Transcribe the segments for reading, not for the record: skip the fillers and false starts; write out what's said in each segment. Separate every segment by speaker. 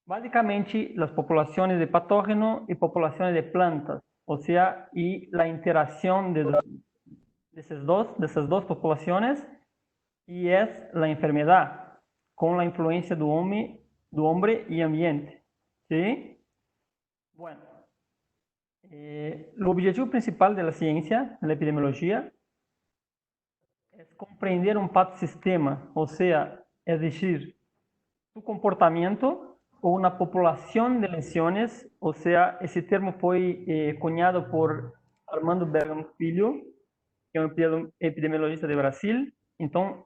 Speaker 1: Básicamente, las poblaciones de patógeno y poblaciones de plantas, o sea, y la interacción de esas dos poblaciones, y es la enfermedad con la influencia do hombre y ambiente. ¿Sí? Bueno, el objetivo principal de la ciencia, de la epidemiología, es comprender un patósistema, o sea, es decir, su comportamiento o una populación de lesiones, o sea, esse termo foi cunhado por Armando Bergamo Filho, que é um epidemiologista de Brasil. Então,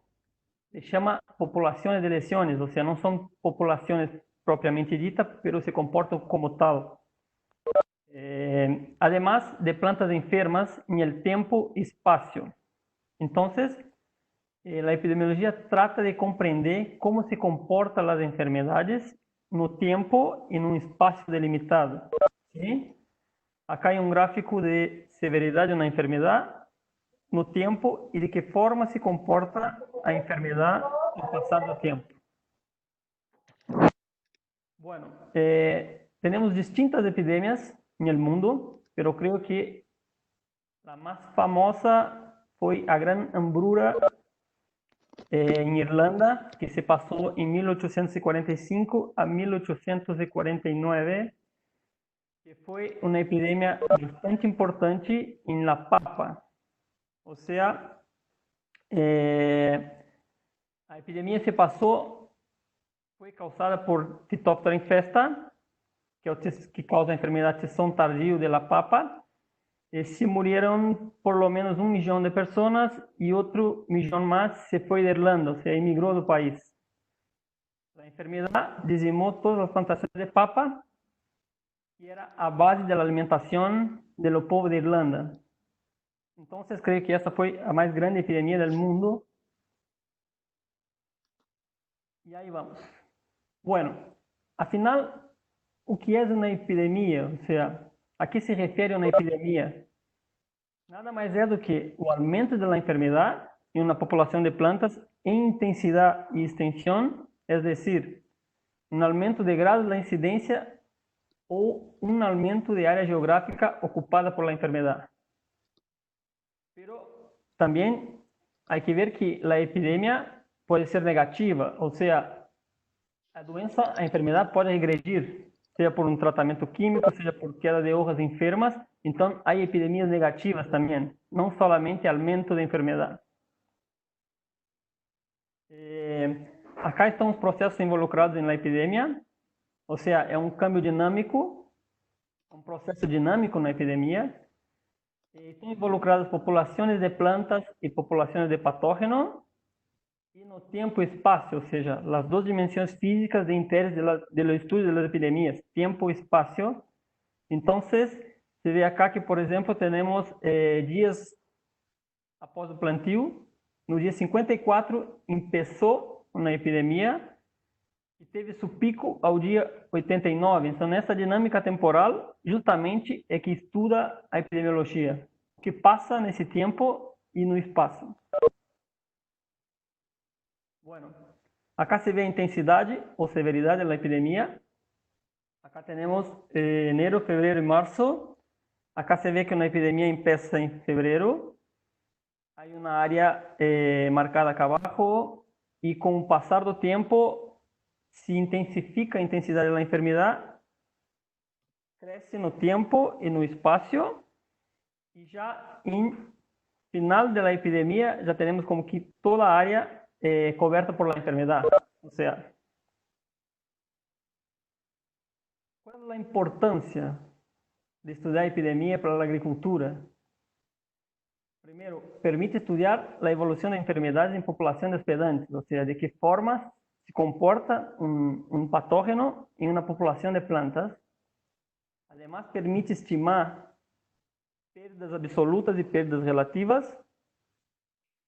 Speaker 1: se chama populações de lesiones, ou seja, não são populações propriamente ditas, mas se comportam como tal. Además de plantas enfermas em el tempo e espaço. Então, a epidemiologia trata de compreender como se comportam as enfermidades no tempo e num espaço delimitado. ¿Sí? Acá hay un gráfico de severidad de una enfermedad no tiempo y de qué forma se comporta la enfermedad al pasar del tiempo. Bueno, tenemos distintas epidemias en el mundo, pero creo que la más famosa fue la gran hambruna en Irlanda, que se pasó en 1845 a 1849, que foi uma epidemia bastante importante em la papa. Ou seja, a epidemia se passou, foi causada por Phytophthora infesta, que é o que causa a enfermidade de tizón tardio de la papa. E se morreram por lo menos 1 milhão de pessoas e outro milhão mais se foi de Irlanda, ou seja, emigrou do país. A enfermidade dizimou todas as plantações de papa, que era a base da alimentação do povo de Irlanda. Então, creio que essa foi a mais grande epidemia do mundo. E aí vamos. Bueno, afinal, o que é uma epidemia? Ou seja, a que se refere uma epidemia? Nada mais é do que o aumento da enfermidade em uma população de plantas em intensidade e extensão, é decir, um aumento de grado da incidência ou um aumento de área geográfica ocupada por la enfermedad. Pero también hay que ver que la epidemia puede ser negativa, o sea, a enfermedad puede regredir, sea por un tratamiento químico, sea por queda de hojas enfermas. Entonces hay epidemias negativas también, no solamente aumento de enfermedad. Acá estão os processos involucrados na epidemia, ou seja, é um câmbio dinâmico, um processo dinâmico na epidemia. Estão involucradas populações de plantas e populações de patógenos, e no tempo e espaço, ou seja, as duas dimensões físicas de interesse do estudo das epidemias, tempo e espaço. Então, se vê acá que, por exemplo, temos dias após o plantio, no dia 54 começou uma epidemia e teve seu pico ao dia 89. Então, nessa dinâmica temporal, justamente é que estuda a epidemiologia, o que passa nesse tempo e no espaço. Bueno, acá se vê a intensidade ou severidade da epidemia. Acá temos enero, fevereiro e março. Acá se vê que uma epidemia começa em fevereiro. Há uma área marcada acá abaixo e com o passar do tempo se intensifica a intensidade da enfermidade, cresce no tempo e no espaço, e já em final da epidemia já temos como que toda a área coberta por la enfermedad. O sea, ¿cuál es la importancia de estudiar epidemia para la agricultura? Primero, permite estudiar la evolución de enfermedades en poblaciones hospedantes, o sea, de qué forma se comporta un patógeno en una población de plantas. Además, permite estimar pérdidas absolutas y pérdidas relativas,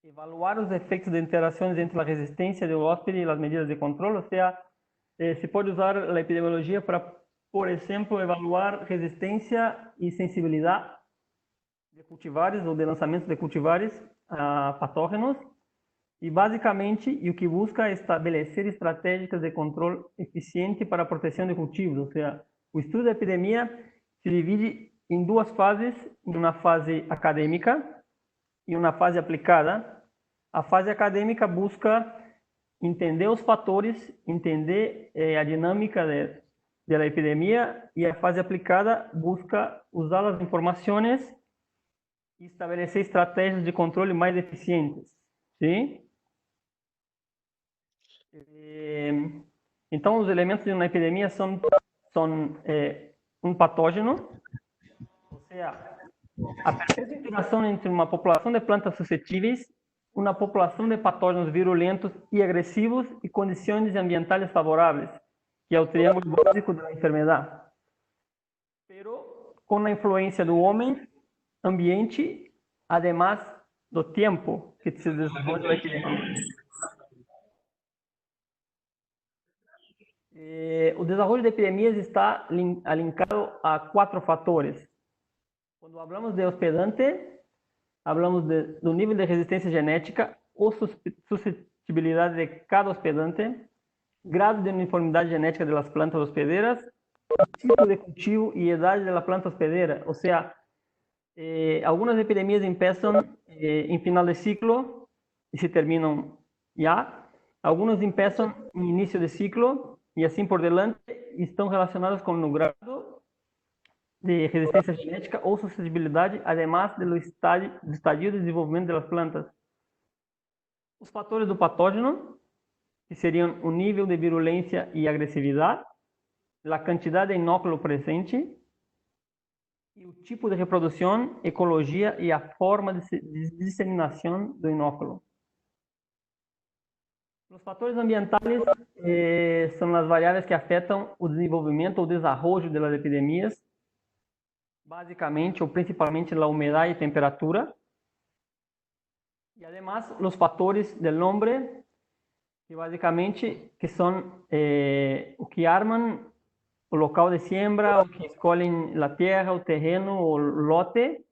Speaker 1: evaluar os efeitos de interações entre a resistência do hóspede e as medidas de controle, ou seja, se pode usar a epidemiologia para, por exemplo, evaluar resistência e sensibilidade de cultivares ou de lançamento de cultivares a patógenos e basicamente o que busca é estabelecer estratégias de controle eficiente para a proteção de cultivos. Ou seja, o estudo da epidemia se divide em duas fases, em uma fase acadêmica e uma fase aplicada. A fase acadêmica busca entender os fatores, entender a dinâmica da epidemia, e a fase aplicada busca usar as informações e estabelecer estratégias de controle mais eficientes. Sim? Então, os elementos de uma epidemia são um patógeno, ou seja, a perfeita interação entre uma população de plantas suscetíveis, uma população de patógenos virulentos e agressivos e condições ambientais favoráveis, que é o triângulo básico da enfermidade. Pero com a influência do homem, ambiente, además do tempo que se desenvolve a epidemia. O desenvolvimento de epidemias está linkado a 4 fatores. Quando falamos de hospedante, falamos do nível de resistência genética ou suscetibilidade de cada hospedante, grado de uniformidade genética das plantas hospedeiras, tipo de cultivo e idade da planta hospedeira. Ou seja, algumas epidemias começam em final de ciclo e se terminam já. Algumas começam em início de ciclo e assim por delante, estão relacionadas com o grado de resistência genética ou suscetibilidade, además do estadio de desenvolvimento das plantas. Os fatores do patógeno, que seriam o nível de virulência e agressividade, a quantidade de inóculo presente, e o tipo de reprodução, ecologia e a forma de disseminação do inóculo. Os fatores ambientais são as variáveis que afetam o desenvolvimento ou desarrollo das epidemias, basicamente ou principalmente a umidade e temperatura. E además os fatores do homem, que basicamente que são o que armam o local de siembra, o que escolhem a terra, o terreno, o lote,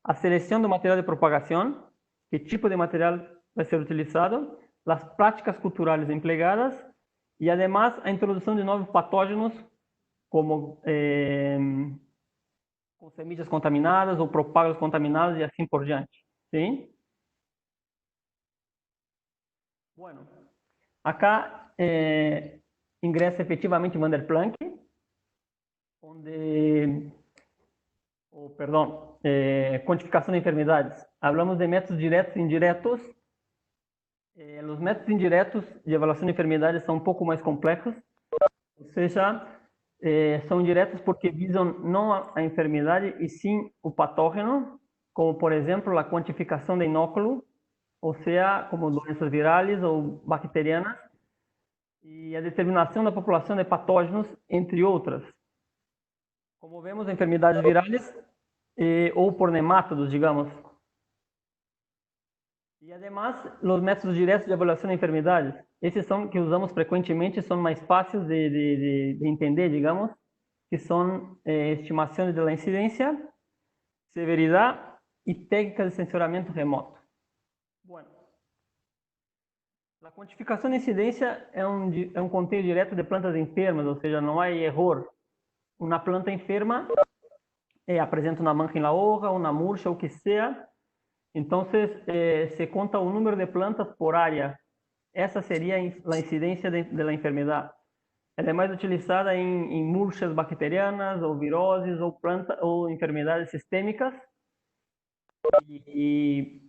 Speaker 1: a seleção do material de propagação, que tipo de material vai ser utilizado, as práticas culturais empregadas e, además, a introdução de novos patógenos, como com semillas contaminadas ou propagos contaminados e assim por diante. Sim? Bueno, acá ingressa efetivamente Van der Planck, onde, quantificação de enfermidades. Hablamos de métodos diretos e indiretos. Os métodos indiretos de avaliação de enfermidades são um pouco mais complexos, ou seja, são indiretos porque visam não a enfermidade e sim o patógeno, como por exemplo a quantificação de inóculo, ou seja, como doenças virais ou bacterianas, e a determinação da população de patógenos, entre outras. Como vemos, enfermidades virais ou por nemátodos, digamos. E, además, os métodos diretos de avaliação de enfermidades. Esses são que usamos frequentemente, são mais fáceis de entender, digamos, que são estimações da incidência, severidade e técnicas de censuramento remoto. Bueno, a quantificação de incidência é um conteúdo direto de plantas enfermas, ou seja, não há erro. Uma planta enferma apresenta uma mancha na hoja, uma murcha, o que seja. Então, se conta o número de plantas por área. Essa seria a incidência da enfermidade. Ela é mais utilizada em murchas bacterianas, ou viroses, ou enfermidades sistêmicas. E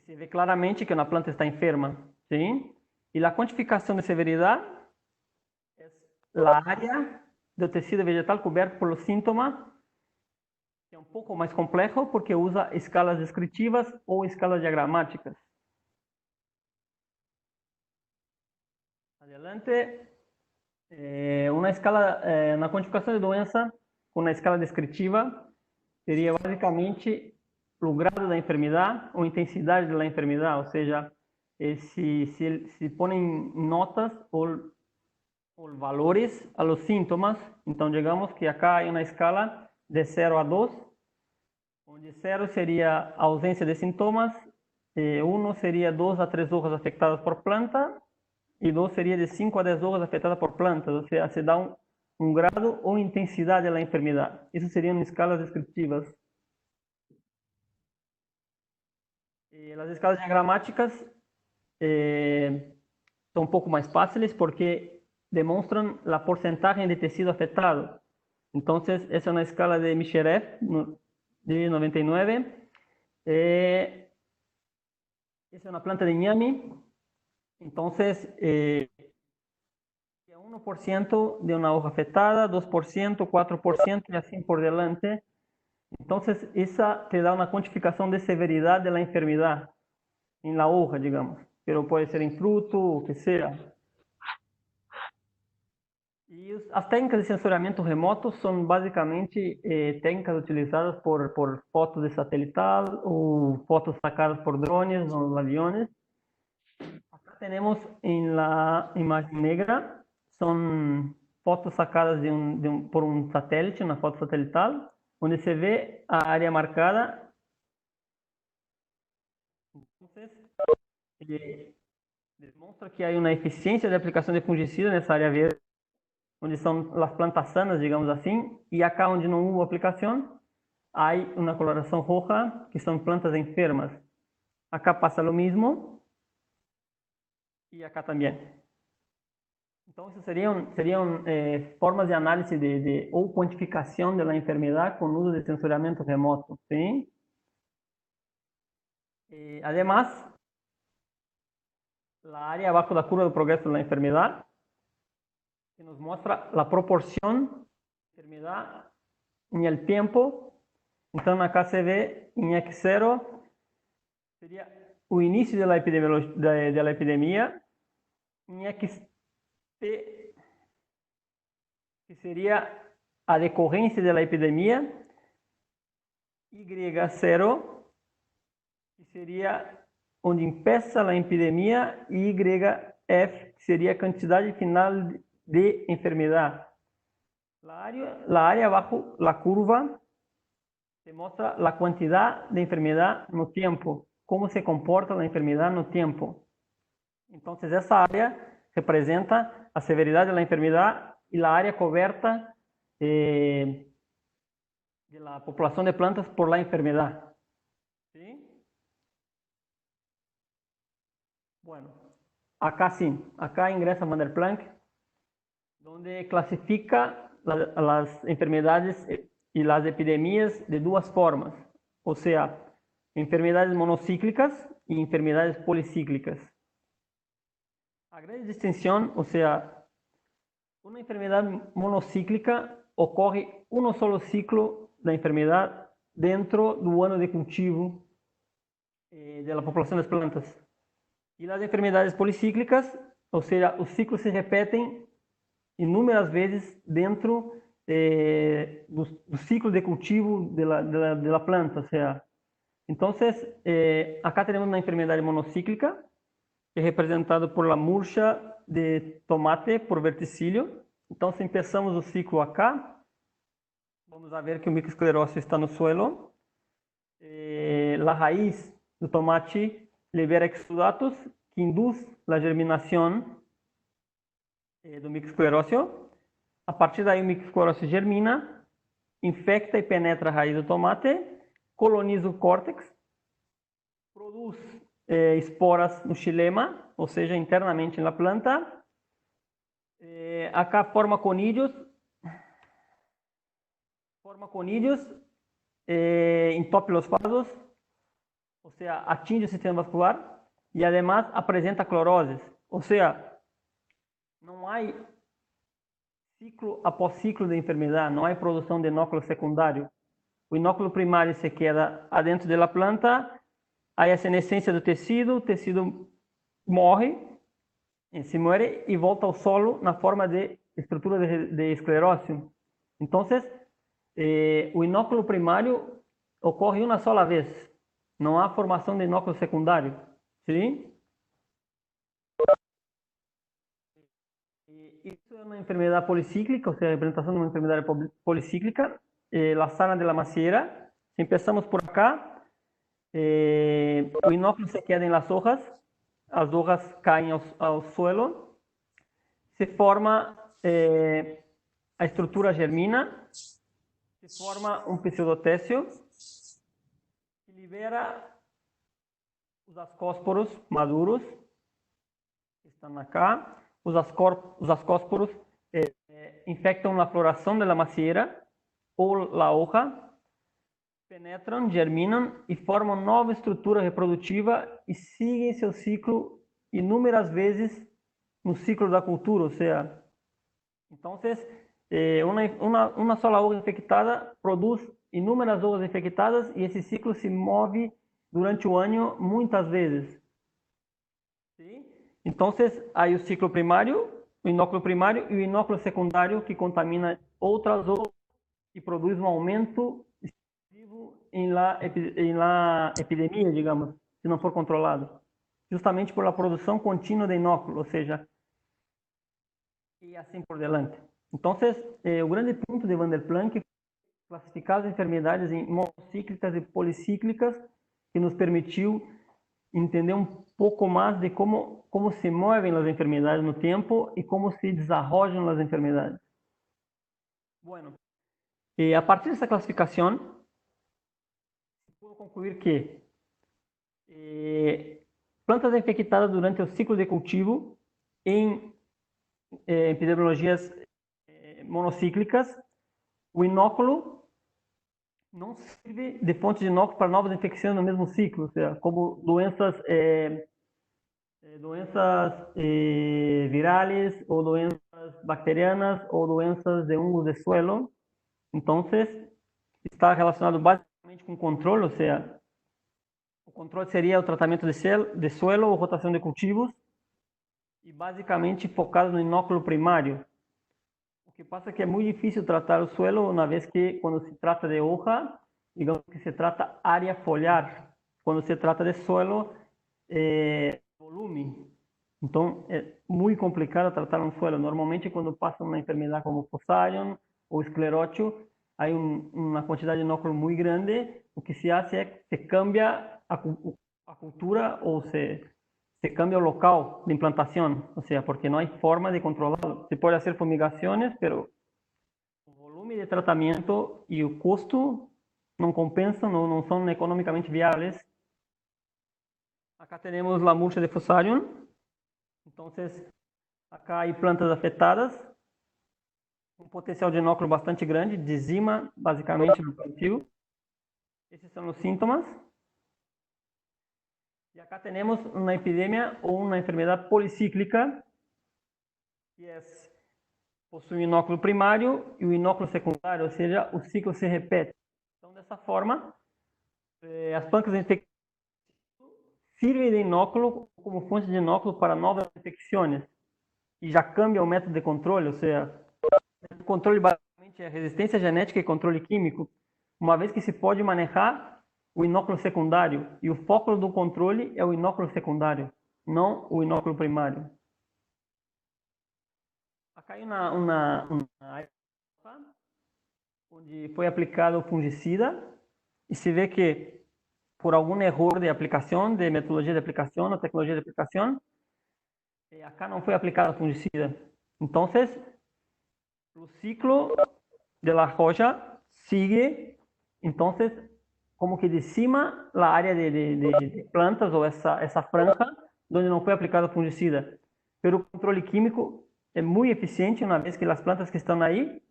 Speaker 1: se vê claramente que uma planta está enferma. Sim? E a quantificação de severidade é a área do tecido vegetal coberto por sintomas, que é um pouco mais complexo porque usa escalas descritivas ou escalas diagramáticas. Adelante, uma escala, na quantificação de doença, com uma escala descritiva, seria basicamente o grado da enfermidade ou intensidade da enfermidade, ou seja, se põem notas ou valores a los síntomas. Então, digamos que acá há uma escala de 0 a 2, onde 0 seria a ausência de sintomas, uno sería 2 a 3 hojas afectadas por planta y 2 sería de 5 a 10 hojas afectadas por plantas. O sea, se da un grado o intensidad de la enfermedad. Esas serían escalas descriptivas. Las escalas diagramáticas son un poco más fáciles porque demuestran la porcentaje de tejido afectado. Entonces, esa es una escala de Micherev de 99. Es una planta de ñami. Entonces, 1% de una hoja afectada, 2%, 4% y así por delante. Entonces, esa te da una cuantificación de severidad de la enfermedad en la hoja, digamos. Pero puede ser en fruto o que sea. E as técnicas de sensoriamento remoto são basicamente técnicas utilizadas por fotos de satelital ou fotos sacadas por drones ou aviões. Acá temos em la imagem negra, são fotos sacadas por um satélite, uma foto satelital, onde se vê a área marcada. Então, demonstra que há uma eficiência de aplicação de fungicida nessa área verde, onde são as plantas sanas, digamos assim, e acá onde não houve aplicação, há uma coloração roja, que são plantas enfermas. Acá passa o mesmo, e acá também. Então, isso seriam formas de análise ou quantificação da enfermidade com uso de sensoriamento remoto, sim? Además, a área abaixo da curva do progresso da enfermidade, que nos mostra a proporção de enfermidade em el tiempo. Então, acá se vê em X0, seria o início da epidemia, em XT, que seria a decorrência da epidemia, Y0, que seria onde empieza a epidemia, e YF, que seria a quantidade final de enfermedade. A área abaixo, a curva, se mostra a quantidade de enfermedade no tempo, como se comporta a enfermedade no tempo. Então, essa área representa a severidade da enfermedade e a área coberta da população de plantas por la enfermedade. ¿Sí? Bueno, acá sim, acá ingressa Van der Planck, onde classifica as enfermedades e as epidemias de duas formas, ou seja, enfermedades monocíclicas e enfermedades policíclicas. A grande distinção, ou seja, uma enfermidade monocíclica ocorre um solo ciclo da enfermidade dentro do ano de cultivo da população das plantas. E as enfermidades policíclicas, ou seja, os ciclos se repetem inúmeras vezes dentro do ciclo de cultivo da planta. Ou seja, então, acá temos uma enfermidade monocíclica, que é representada por la murcha de tomate por verticílio. Então, se começamos o ciclo acá, vamos a ver que o microesclerócio está no suelo. A raiz do tomate libera exudatos que induz a germinação do microesclerócio. A partir daí, o microesclerócio germina, infecta e penetra a raiz do tomate, coloniza o córtex, produz esporas no xilema, ou seja, internamente na planta. Acá forma conilhos entope os vasos, ou seja, atinge o sistema vascular e, además, apresenta cloroses, ou seja, não há ciclo após ciclo de enfermidade, não há produção de inóculo secundário. O inóculo primário se queda adentro da planta, há a senescência do tecido, o tecido morre, se muere e volta ao solo na forma de estrutura de esclerócio. Então, o inóculo primário ocorre uma sola vez, não há formação de inóculo secundário. Sim? Isso é uma enfermidade policíclica, ou seja, a representação de uma enfermidade policíclica, la sana de la macieira. Se começamos por acá, o inóculo se queda en las hojas caen ao suelo, se forma a estrutura germina, se forma um pseudotécio, que libera os ascósporos maduros, que estão acá. Os ascósporos infectam a floração da macieira ou a hoja, penetram, germinam e formam nova estrutura reprodutiva e seguem seu ciclo inúmeras vezes no ciclo da cultura, ou seja, então, uma só hoja infectada produz inúmeras hojas infectadas e esse ciclo se move durante o ano muitas vezes. ¿Sí? Então, há o ciclo primário, o inóculo primário e o inóculo secundário que contamina outras hojas e produz um aumento excessivo em la epidemia, digamos, se não for controlado, justamente por a produção contínua de inóculo, ou seja, e assim por diante. Então, o grande ponto de Van der Planck é classificar as enfermidades em monocíclicas e policíclicas, que nos permitiu entender um pouco mais de como se movem as enfermidades no tempo e como se desarrollam as enfermidades. Bueno, a partir dessa classificação, puedo concluir que plantas infectadas durante o ciclo de cultivo em epidemiologias monocíclicas, o inóculo não serve de fonte de inóculo para novas infecções no mesmo ciclo, ou seja, como doenças virales ou doenças bacterianas ou doenças de hongos de suelo. Então, está relacionado basicamente com controle, ou seja, o controle seria o tratamento de suelo ou rotação de cultivos e basicamente focado no inóculo primário. O que passa é que é muito difícil tratar o suelo, uma vez que quando se trata de hoja, digamos que se trata área foliar. Quando se trata de suelo, volume. Então, é muito complicado tratar um suelo. Normalmente, quando passa uma enfermidade como Fusarium ou esclerótio, há uma quantidade de inóculo muito grande. O que se faz é que se cambia a cultura ou se cambia o local de implantação, ou seja, porque não há forma de controlá-lo. Se pode fazer fumigações, mas o volume de tratamento e o custo não compensam, não são economicamente viáveis. Acá temos a murcha de Fusarium. Então, acá há plantas afetadas, um potencial de inóculo bastante grande, dizima basicamente no plantio. Esses são os sintomas. E acá temos uma epidemia ou uma enfermidade policíclica, que possui um inóculo primário e o inóculo secundário, ou seja, o ciclo se repete. Então, dessa forma, as plantas infectadas servem de inóculo como fonte de inóculo para novas infecções. E já cambia o método de controle, ou seja, o controle basicamente é resistência genética e controle químico, uma vez que se pode manejar o inóculo secundário, e o foco do controle é o inóculo secundário, não o inóculo primário. Acá hay uma área onde foi aplicado o fungicida, e se vê que por algum erro de aplicação, de metodologia de aplicação ou tecnologia de aplicação, acá não foi aplicado fungicida. Então, o ciclo de la rocha sigue, então, como que de cima a área de plantas ou essa franja onde não foi aplicado fungicida. Pero o controle químico é muito eficiente, uma vez que as plantas que estão aí,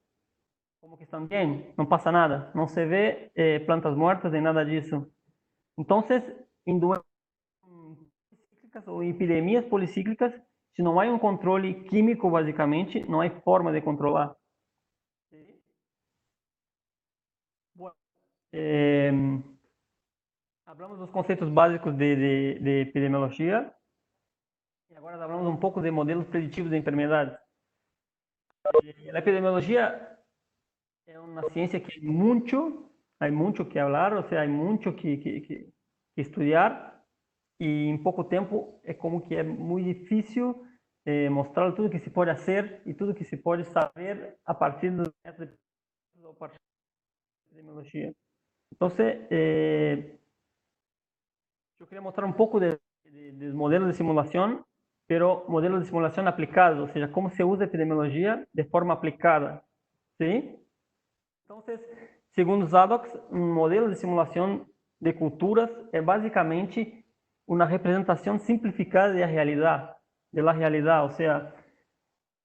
Speaker 1: como que estão bem, não passa nada, não se vê plantas mortas nem nada disso. Então, em doenças policíclicas ou em epidemias policíclicas, se não há um controle químico, basicamente, não há forma de controlar. Hablamos dos conceitos básicos de epidemiologia e agora falamos um pouco de modelos preditivos de enfermidades. A epidemiologia é uma ciência que há muito que falar, ou seja, há muito que estudar, e em pouco tempo é como que é muito difícil mostrar tudo que se pode fazer e tudo que se pode saber a partir dos métodos ou a partir da epidemiologia. Então, Yo quería mostrar un poco de modelos de simulación, pero modelos de simulación aplicados, o sea, cómo se usa epidemiología de forma aplicada, ¿sí? Entonces, segundo Zadox, un modelo de simulación de culturas es básicamente una representación simplificada de la realidad, o sea,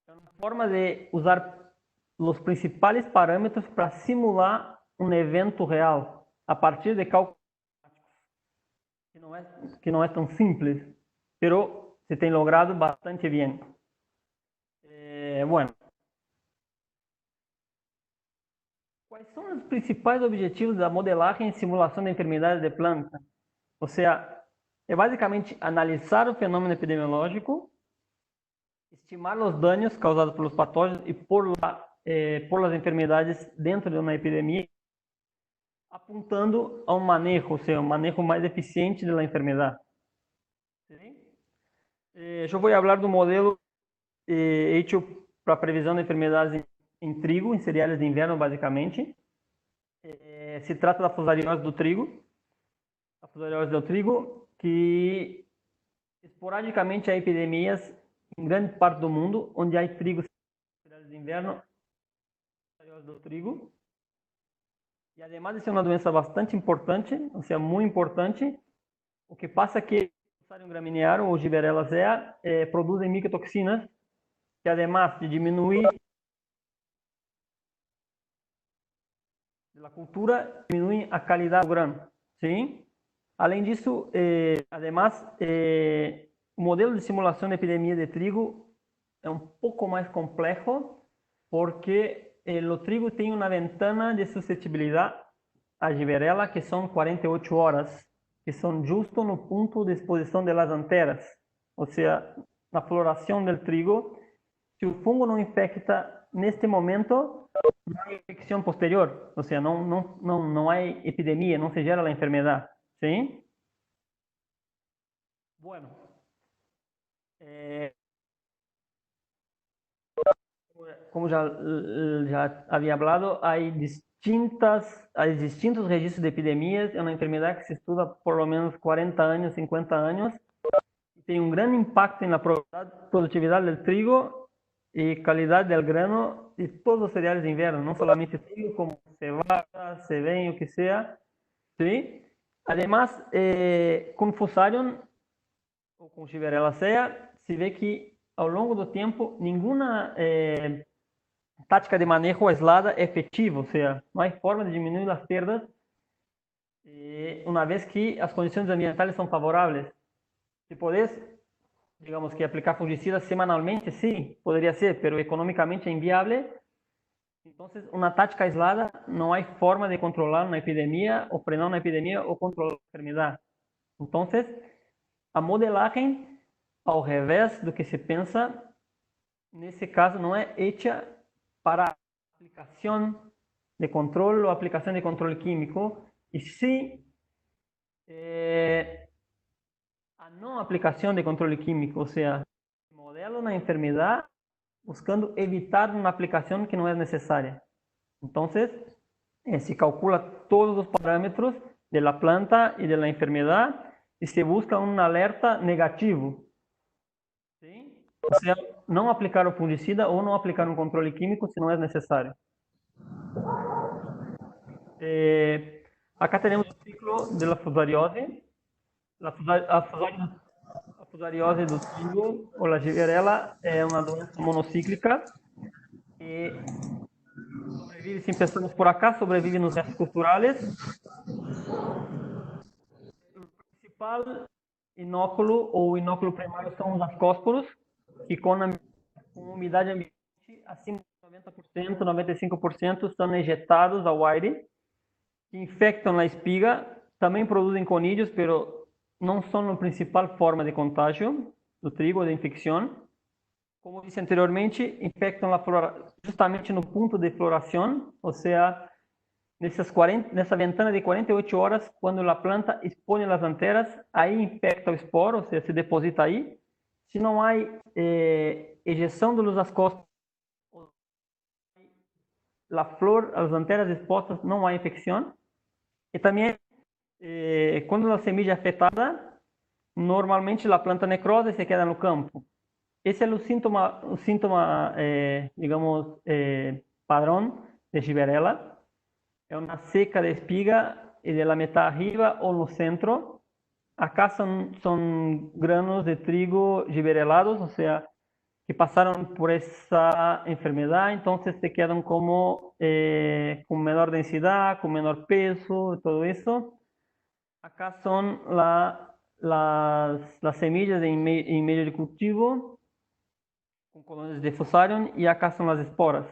Speaker 1: una forma de usar los principales parámetros para simular un evento real a partir de cálculos que não é tão simples, pero se tem logrado bastante bien. Bueno, quais são os principais objetivos da modelagem e simulação de enfermidades de planta? Ou seja, é basicamente analisar o fenômeno epidemiológico, estimar os danos causados pelos patógenos e por as enfermidades dentro de uma epidemia, apuntando a um manejo, ou seja, um manejo mais eficiente da enfermidade. Eu vou falar do modelo hecho para previsão de enfermidades em trigo, em cereais de inverno, basicamente. Se trata da fusariose do trigo. A fusariose do trigo, que esporadicamente há epidemias em grande parte do mundo, onde há trigo cereais de inverno, fusariose do trigo. E, además de ser uma doença bastante importante, ou seja, muito importante, o que passa é que o Fusarium graminearum, ou Giberella zea, produzem micotoxinas, que, además de diminuir a cultura, diminuem a qualidade do grano. Sim? Além disso, además, o modelo de simulação de epidemia de trigo é um pouco mais complexo, porque o trigo tem uma ventana de suscetibilidade à Giberella, que são 48 horas, que são justo no ponto de exposição das anteras. Ou seja, na floração do trigo, se o fungo não infecta neste momento, não há infecção posterior. Ou seja, não há epidemia, não se gera a enfermidade. Sim? Bueno. Como já havia falado, há distintos registros de epidemias. É uma enfermidade que se estuda por lo menos 40 anos, 50 anos. Tem um grande impacto na produtividade do trigo e qualidade do grano de todos os cereais de inverno, não somente trigo, como cevada, sevén, o que seja. ¿Sí? Además, com Fusarium ou com Giberella zea, se vê que ao longo do tempo nenhuma tática de manejo aislada é efetiva, ou seja, não há forma de diminuir as perdas, uma vez que as condições ambientais são favoráveis. Se podes, digamos que aplicar fungicida semanalmente, sim, poderia ser, mas economicamente é inviável. Então, uma tática aislada, não há forma de controlar uma epidemia, ou frenar uma epidemia, ou controlar a enfermidade. Então, a modelagem, ao revés do que se pensa, nesse caso não é hecha para aplicação de controle ou aplicação de controle químico, e sim a não aplicação de controle químico, ou seja, modelo na enfermidade buscando evitar uma aplicação que não é necessária. Então, se calcula todos os parâmetros da planta e da enfermidade e se busca um alerta negativo. Sim? Ou seja, não aplicar o fungicida ou não aplicar um controle químico se não é necessário. Acá temos o ciclo da fusariose. A fusariose do trigo ou a Giberella é uma doença monocíclica que sobrevive, se pensamos por acá, sobrevive nos restos culturais. O principal inóculo ou inóculo primário são os ascósporos, que com umidade ambiente acima de 90%, 95% são ejetados ao aire, que infectam a espiga, também produzem conídeos, mas não são a principal forma de contágio do trigo ou de infecção. Como disse anteriormente, infectam a flora justamente no ponto de floração, ou seja, nessa ventana de 48 horas, quando a planta expõe as anteras, aí infecta o esporo, ou seja, se deposita aí. Se não há ejeção dos ascósporos, a flor, as anteras expostas, não há infecção. E também Quando la semilla é afetada, normalmente a planta necrosa e se queda no campo. Esse é o síntoma, digamos, padrão de Giberella. É uma seca de espiga e de la mitad arriba ou no centro. Acá são granos de trigo giberelados, ou seja, que passaram por essa enfermedade, então se quedam como com menor densidade, com menor peso, tudo isso. Acá são las semillas em meio de cultivo, com colônias de Fusarium, e acá são as esporas.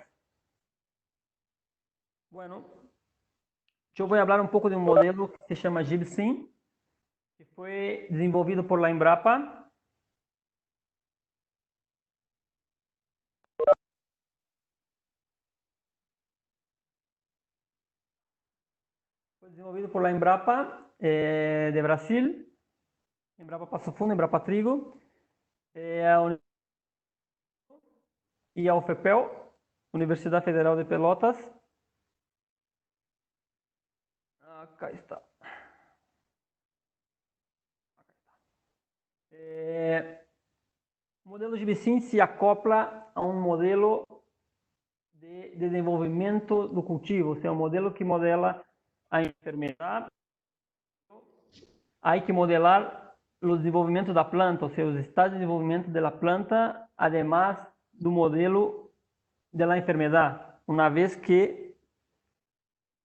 Speaker 1: Bueno, eu vou falar um pouco de um modelo que se chama Gibsim, que foi desenvolvido por la Embrapa. Foi desenvolvido por la Embrapa de Brasil, Embrapa Passo Fundo, Embrapa Trigo, e a UFPEL, Universidade Federal de Pelotas. Acá está. O modelo Gibsim se acopla a um modelo de desenvolvimento do cultivo, ou seja, um modelo que modela a enfermidade. Há que modelar o desenvolvimento da planta, ou seja, os estados de desenvolvimento da planta, además do modelo da enfermidade, uma vez que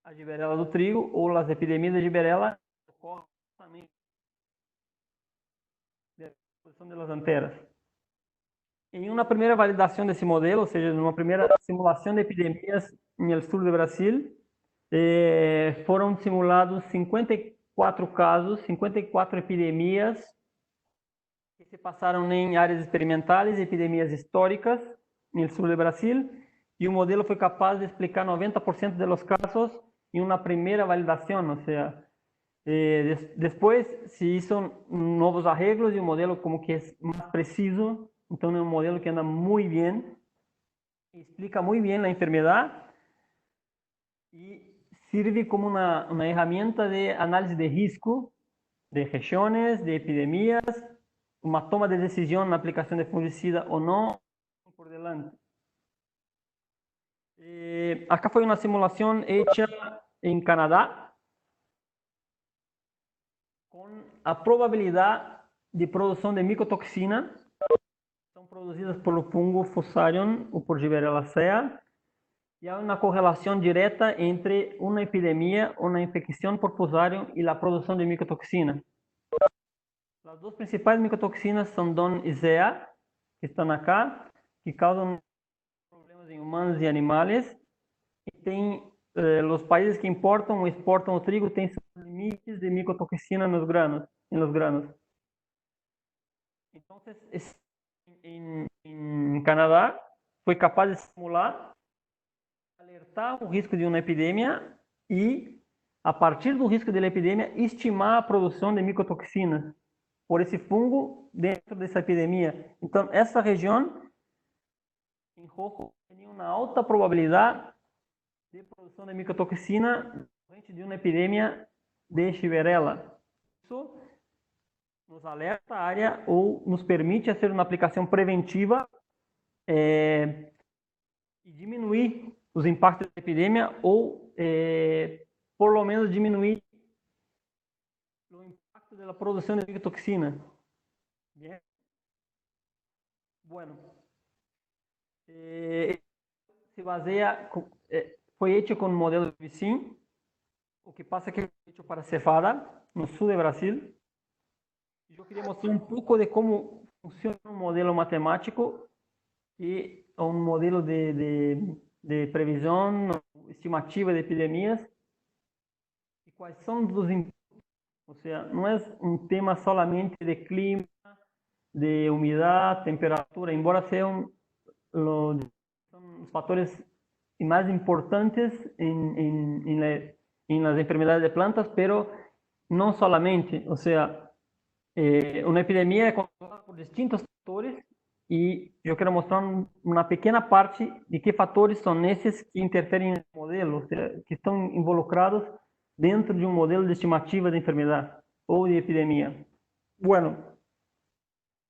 Speaker 1: a giberela do trigo ou as epidemias de giberela ocorrem também na posição das anteras. Em uma primeira validação desse modelo, ou seja, numa primeira simulação de epidemias no sul do Brasil, foram simulados 54 casos, 54 epidemias que se passaram em áreas experimentais, epidemias históricas no sul do Brasil, e o modelo foi capaz de explicar 90% dos casos em uma primeira validação, ou seja, depois se hizo novos arreglos e o modelo como que é mais preciso. Então é um modelo que anda muito bem, explica muito bem a enfermidade e serve como uma ferramenta de análise de risco de regiões, de epidemias, uma toma de decisão na aplicação de fungicida ou não, por delante. Acá foi uma simulação hecha em Canadá, com a probabilidade de produção de micotoxina são produzidas pelo fungo Fusarium ou por Giberella sea, e há uma correlação direta entre uma epidemia ou uma infecção por Fusarium e a produção de micotoxina. As duas principais micotoxinas são DON e ZEA, que estão acá, que causam problemas em humanos e animais. E tem os países que importam ou exportam o trigo têm seus limites de micotoxina nos granos. Então, em Canadá, foi capaz de simular, alertar o risco de uma epidemia e, a partir do risco da epidemia, estimar a produção de micotoxinas por esse fungo dentro dessa epidemia. Então, essa região, em rojo, tem uma alta probabilidade de produção de micotoxina diante de uma epidemia de Giberella. Isso nos alerta a área ou nos permite fazer uma aplicação preventiva e diminuir os impactos da epidemia ou, por lo menos, diminuir o impacto da produção de micotoxina. Bien. Bueno, se baseia, foi feito com o modelo Gibsim, o que passa é que foi feito para cevada, no sul do Brasil. Eu queria mostrar um pouco de como funciona um modelo matemático e um modelo de previsão, estimativa de epidemias, e quais são os impactos. Ou seja, não é um tema solamente de clima, de umidade, temperatura, embora sejam os fatores mais importantes em las enfermedades de plantas, pero não solamente. Ou seja, uma epidemia é controlada por distintos fatores e eu quero mostrar uma pequena parte de que fatores são esses que interferem no modelo, ou seja, que estão involucrados dentro de un modelo de estimativa de enfermedad ou de epidemia? Bueno,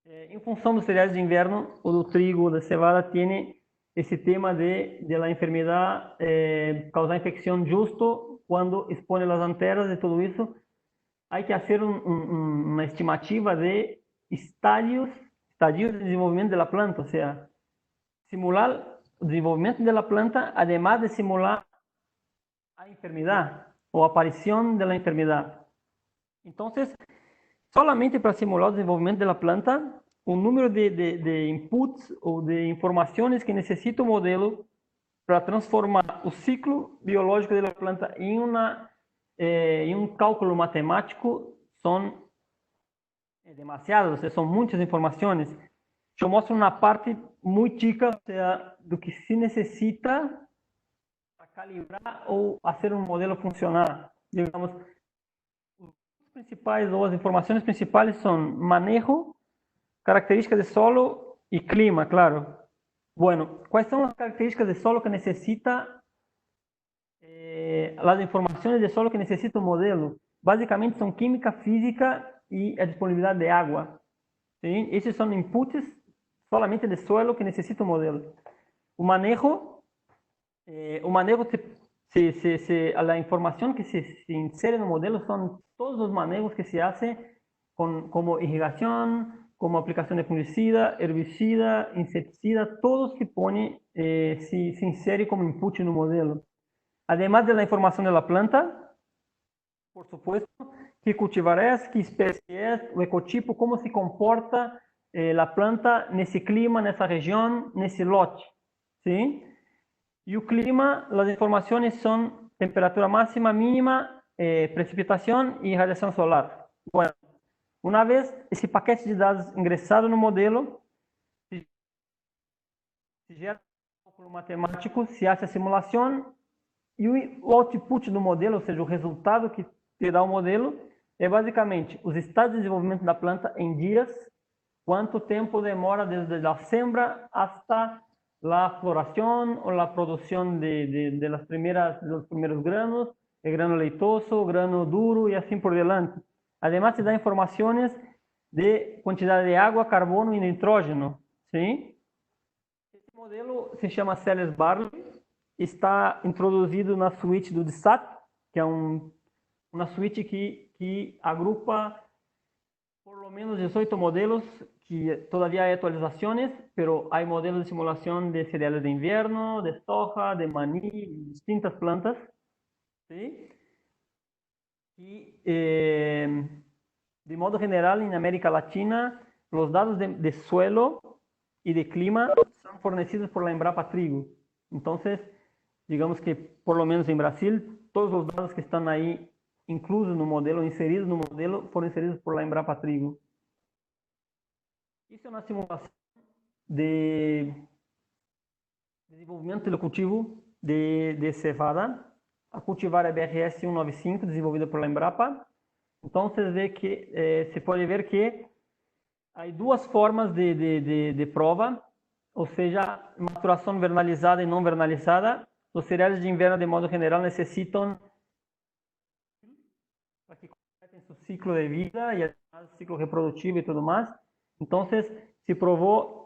Speaker 1: em função dos cereais de inverno, o do trigo, o da cevada, tem esse tema de la enfermedad causar infecção justo quando expõe as anteras e tudo isso. Há que fazer uma estimativa de estadios de desenvolvimento da planta, ou seja, simular o desenvolvimento da planta, además de simular a enfermidade ou a aparição da enfermidade. Então, solamente para simular o desenvolvimento da planta, o número de inputs ou de informações que necessita o modelo para transformar o ciclo biológico da planta em um cálculo matemático são demasiadas, ou seja, são muitas informações. Eu mostro uma parte muito chica, ou seja, do que se necessita para calibrar ou fazer um modelo funcionar. Digamos, os principais ou as informações principais são manejo, características de solo e clima, claro. Bueno, quais são as características de solo que necessita as informações de solo que necessita o modelo? Basicamente são química, física e a disponibilidade de água. Sim? Esses são inputs solamente de suelo que necessita o modelo. O manejo a informação que se insere no modelo são todos os manejos que se fazem como irrigação, como aplicação de fungicida, herbicida, inseticida, todos que se insere como input no modelo. Además de la informação da planta, por supuesto, que cultivar é, que espécie é, o ecotipo, como se comporta a planta nesse clima, nessa região, nesse lote. Sim? E o clima, as informações são temperatura máxima, mínima, precipitação e radiação solar. Bueno, uma vez esse paquete de dados ingressado no modelo, se gera um cálculo matemático, se faz a simulação e o output do modelo, ou seja, o resultado que te dá o modelo, é basicamente os estados de desenvolvimento da planta em dias, quanto tempo demora desde a sembra hasta a floração ou a produção dos primeiros granos, o grano leitoso, o grano duro e assim por diante. Además, te dá informações de quantidade de água, carbono e nitrógeno. Sim? Esse modelo se chama Celes-Barley, está introduzido na suíte do DSAT, que é uma suíte que agrupa por lo menos 18 modelos, que todavía hay atualizaciones, pero hay modelos de simulación de cereales de invierno, de soja, de maní, distintas plantas. ¿Sí? Y de modo general, en América Latina, los datos de suelo y de clima son fornecidos por la Embrapa Trigo. Entonces, digamos que por lo menos en Brasil, todos los datos que están ahí inclusos no modelo, inseridos no modelo, foram inseridos por la Embrapa Trigo. Isso é uma simulação de desenvolvimento do cultivo de cevada. A cultivar é BRS 195, desenvolvida por la Embrapa. Então, vocês vê que, se pode ver que há duas formas de prova, ou seja, maturação vernalizada e não vernalizada. Os cereais de inverno, de modo general, necessitam para que completem seu ciclo de vida e ciclo reprodutivo e tudo mais. Então, se provou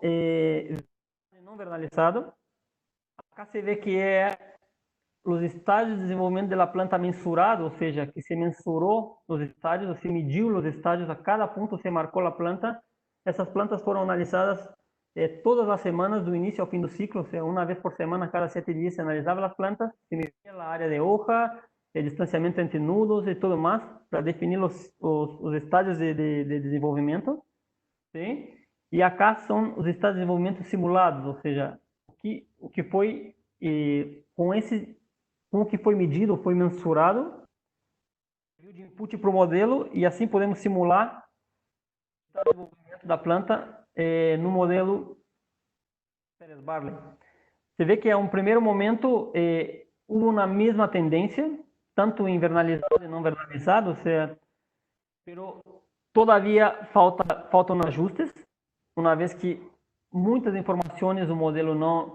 Speaker 1: não vernalizado. Acá se vê que os estágios de desenvolvimento da planta mensurado, ou seja, que se mensurou os estágios, se mediu os estágios, a cada ponto se marcou a planta. Essas plantas foram analisadas todas as semanas, do início ao fim do ciclo, ou seja, uma vez por semana, cada 7 dias se analisava as plantas, se media a área de hoja, o distanciamento entre nudos e tudo mais, para definir os estágios de desenvolvimento. Sim? E acá são os estágios de desenvolvimento simulados, ou seja, o que foi com o que foi medido, foi mensurado, de input para o modelo, e assim podemos simular o desenvolvimento da planta no modelo Celes-Barley. Você vê que a um primeiro momento houve uma mesma tendência, tanto invernalizado e não vernalizado, ou seja, pero todavia faltam ajustes, uma vez que muitas informações o modelo não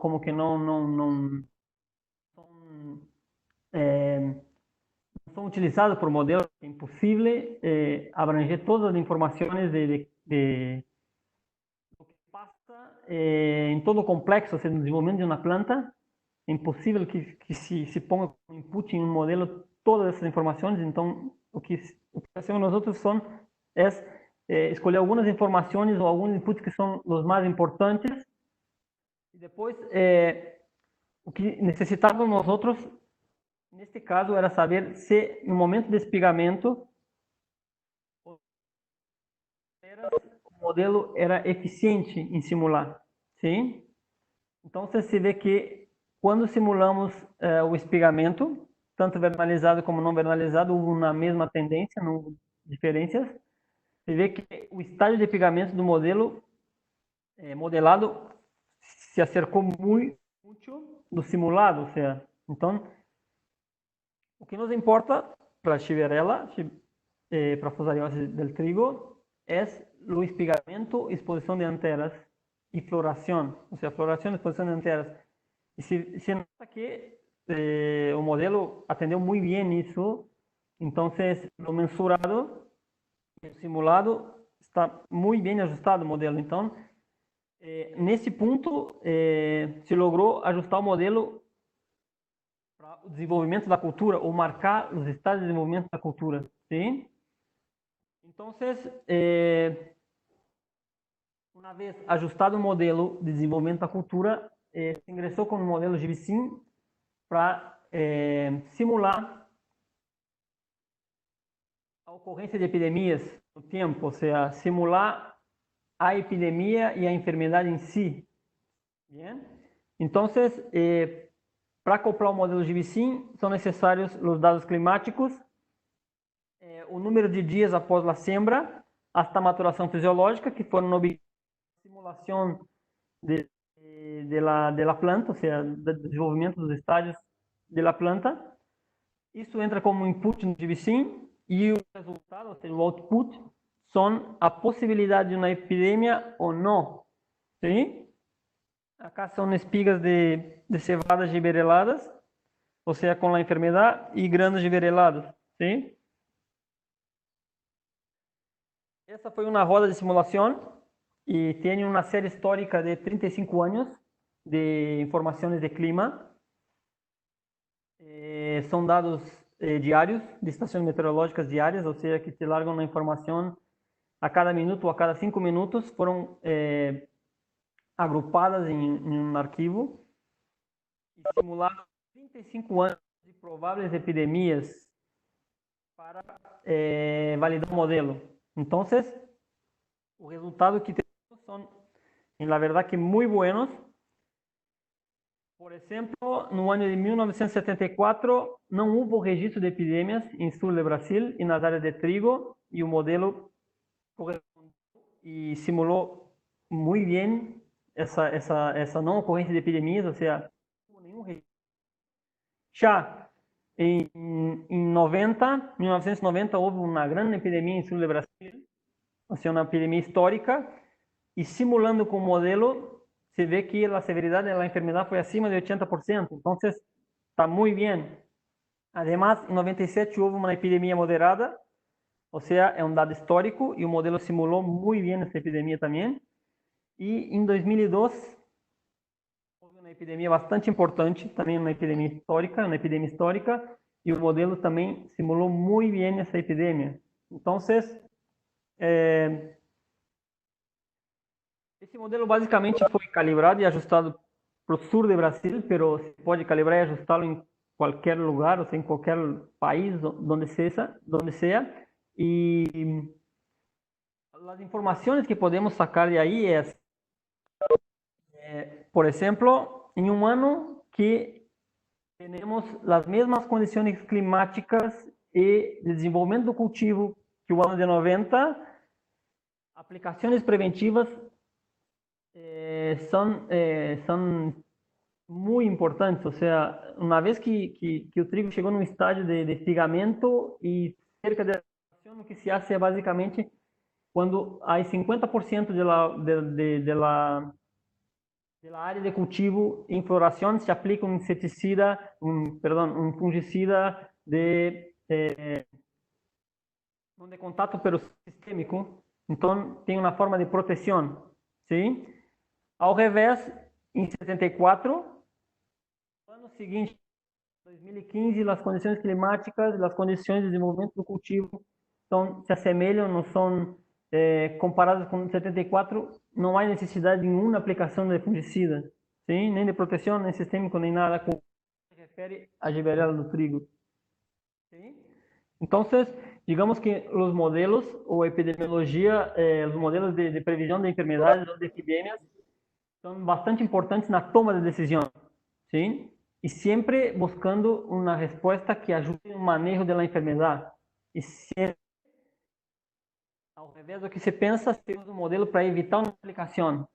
Speaker 1: son utilizadas por modelos. Es imposible abranger todas las informaciones de lo que pasa en todo complexo, o sea, en el desenvolvimiento de una planta. É impossível que se ponga como input em um modelo todas essas informações. Então, o que fazemos nós outros é escolher algumas informações ou alguns inputs que são os mais importantes. E depois, o que necessitávamos nós outros, neste caso, era saber se no momento de espigamento o modelo era eficiente em simular. Sim? Então, você se vê que quando simulamos o espigamento, tanto vernalizado como não vernalizado, houve uma mesma tendência, não houve diferenças. Você vê que o estágio de espigamento do modelo modelado se acercou muito do simulado. Ou seja, então, o que nos importa para a chiverella, para Fusariose del trigo, é o espigamento, exposição de anteras e floração. Ou seja, floração e exposição de anteras. E se nota que o modelo atendeu muito bem isso, então o mensurado e o simulado está muito bem ajustado o modelo. Então, nesse ponto, se logrou ajustar o modelo para o desenvolvimento da cultura, ou marcar os estágios de desenvolvimento da cultura. Sim? Então, uma vez ajustado o modelo de desenvolvimento da cultura, se ingressou com o modelo GBSIM para simular a ocorrência de epidemias no tempo, ou seja, simular a epidemia e a enfermidade em si. Bien? Então, para acoplar o modelo GBSIM, são necessários os dados climáticos, o número de dias após a siembra, hasta a maturação fisiológica, que foram obtidos na simulação de la planta, ou seja, do desenvolvimento dos estágios da planta. Isso entra como input no GBSIM e o resultado, ou seja, o output, são a possibilidade de uma epidemia ou não. Sim? Acá são espigas de cevadas gibereladas, ou seja, com a enfermidade, e granos giberelados. Sim? Essa foi uma roda de simulação e tem uma série histórica de 35 anos de informações de clima. São dados diários, de estações meteorológicas diárias, ou seja, que te largam uma informação a cada minuto ou a cada 5 minutos, foram agrupadas em um arquivo e simularam 35 anos de prováveis epidemias para validar o modelo. Então, o resultado que temos são, na verdade, muito buenos. Por exemplo, no ano de 1974, não houve registro de epidemias em sul do Brasil e nas áreas de trigo, e o modelo correspondeu e simulou muito bem essa não ocorrência de epidemias, ou seja, não houve nenhum registro. Já em 1990, houve uma grande epidemia em sul do Brasil, ou seja, uma epidemia histórica, e simulando com o modelo, se vê que a severidade da enfermidade foi acima de 80%. Então, está muito bem. Además, em 97 houve uma epidemia moderada, ou seja, é um dado histórico, e o modelo simulou muito bem essa epidemia também. E em 2002, houve uma epidemia bastante importante, também uma epidemia histórica, e o modelo também simulou muito bem essa epidemia. Então, esse modelo basicamente foi calibrado e ajustado para o sul do Brasil, mas se pode calibrar e ajustá-lo em qualquer lugar, ou seja, em qualquer país, onde seja. E as informações que podemos sacar de aí por exemplo, em um ano que temos as mesmas condições climáticas e de desenvolvimento do cultivo que o ano de 90, aplicações preventivas são muito importantes. Ou seja, uma vez que o trigo chegou num estágio de espigamento e cerca de o que se faz é basicamente quando há 50% da área de cultivo em floração, se aplica um inseticida, um fungicida de é, não de contato, pero sistêmico. Então, tem uma forma de proteção. Sim? Ao revés, em 74, no ano seguinte, 2015, as condições climáticas e as condições de desenvolvimento do cultivo se assemelham, não são comparadas com 74, não há necessidade de nenhuma aplicação de fungicida, sim? Nem de proteção, nem sistêmico, nem nada, com se refere à giberela do trigo. ¿Sí? Entonces, digamos que los modelos o epidemiología, los modelos de previsión de enfermedades o de epidemias son bastante importantes na toma de decisão, ¿sí? E sempre buscando uma resposta que ajude no manejo da enfermidade. E sempre, ao revés do que se pensa, se usa um modelo para evitar uma aplicação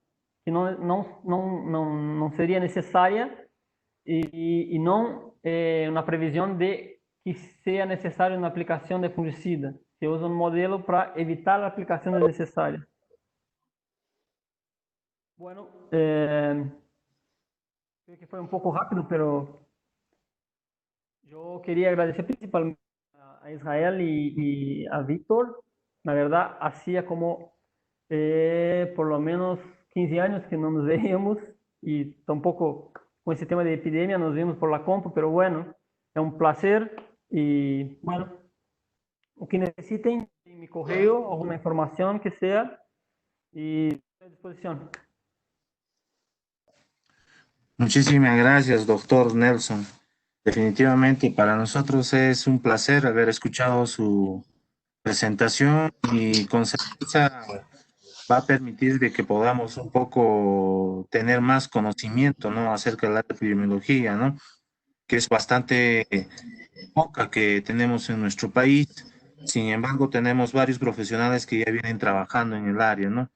Speaker 1: que não seria necessária e não uma previsão de que seja necessário uma aplicação de fungicida. Se usa um modelo para evitar a aplicação desnecessária. Bueno, creo que fue un poco rápido, pero yo quería agradecer principalmente a Israel y a Víctor. La verdad, hacía como por lo menos 15 años que no nos veíamos y tampoco con ese tema de epidemia nos vimos por la compu, pero bueno, es un placer y bueno, o que necesiten en mi correo, alguna información que sea y estoy a disposición.
Speaker 2: Muchísimas gracias, doctor Nelson. Definitivamente para nosotros es un placer haber escuchado su presentación y con certeza va a permitir de que podamos un poco tener más conocimiento, ¿no? Acerca de la epidemiología, ¿no? Que es bastante poca que tenemos en nuestro país. Sin embargo, tenemos varios profesionales que ya vienen trabajando en el área, ¿no?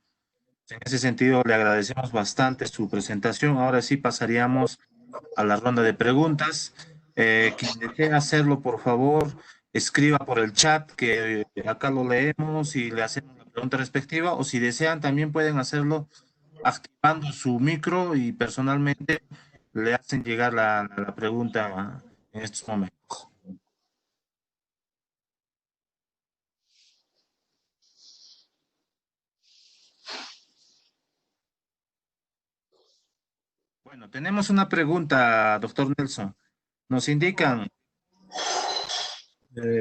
Speaker 2: En ese sentido, le agradecemos bastante su presentación. Ahora sí pasaríamos a la ronda de preguntas. Quien desee hacerlo, por favor, escriba por el chat que acá lo leemos y le hacemos la pregunta respectiva, o si desean también pueden hacerlo activando su micro y personalmente le hacen llegar la pregunta en estos momentos. Bueno, tenemos una pregunta, doctor Nelson. Nos indican,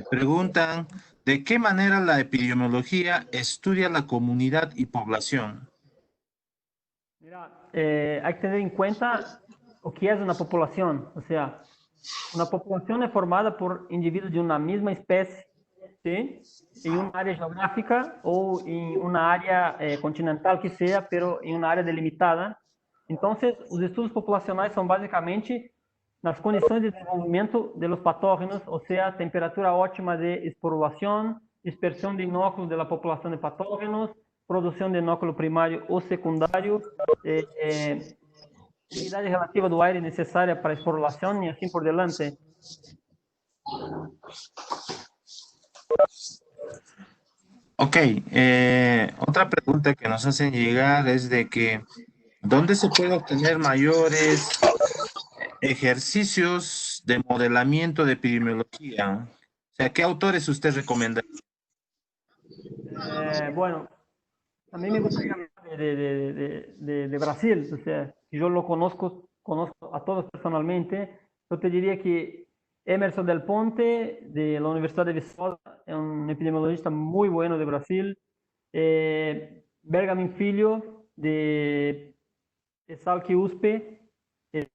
Speaker 2: preguntan, ¿de qué manera la epidemiología estudia la comunidad y población?
Speaker 1: Mira, hay que tener en cuenta o que es una población. O sea, una población es formada por individuos de una misma especie, ¿sí? En un área geográfica o en una área continental que sea, pero en una área delimitada. Entonces, os estudos populacionais são basicamente nas condições de desenvolvimento de los patógenos, ou seja, temperatura ótima de esporulação, dispersão de inóculos da população de patógenos, produção de inóculo primário ou secundário, umidade relativa do aire necessária para a esporulação e assim por diante.
Speaker 2: Ok, otra pregunta que nos hacen llegar es de que ¿dónde se puede obtener mayores ejercicios de modelamiento de epidemiología? O sea, ¿qué autores usted recomienda?
Speaker 1: Bueno, a mí me gustaría hablar de Brasil, o sea, yo lo conozco a todos personalmente. Yo te diría que Emerson Del Ponte, de la Universidad de Viçosa, es un epidemiologista muy bueno de Brasil. Bergamin Filho, de Exalc USP,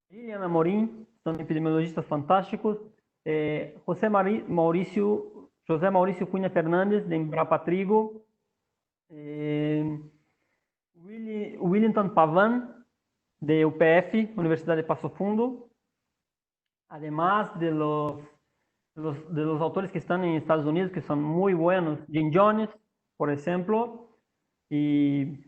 Speaker 1: Liliana Amorim, son epidemiologistas fantásticos. José Maurício Cunha Fernandes, de Embrapa Trigo. Willington Pavan, de UPF, Universidad de Paso Fundo, además de los autores que están en Estados Unidos, que son muy buenos, Jim Jones, por ejemplo, y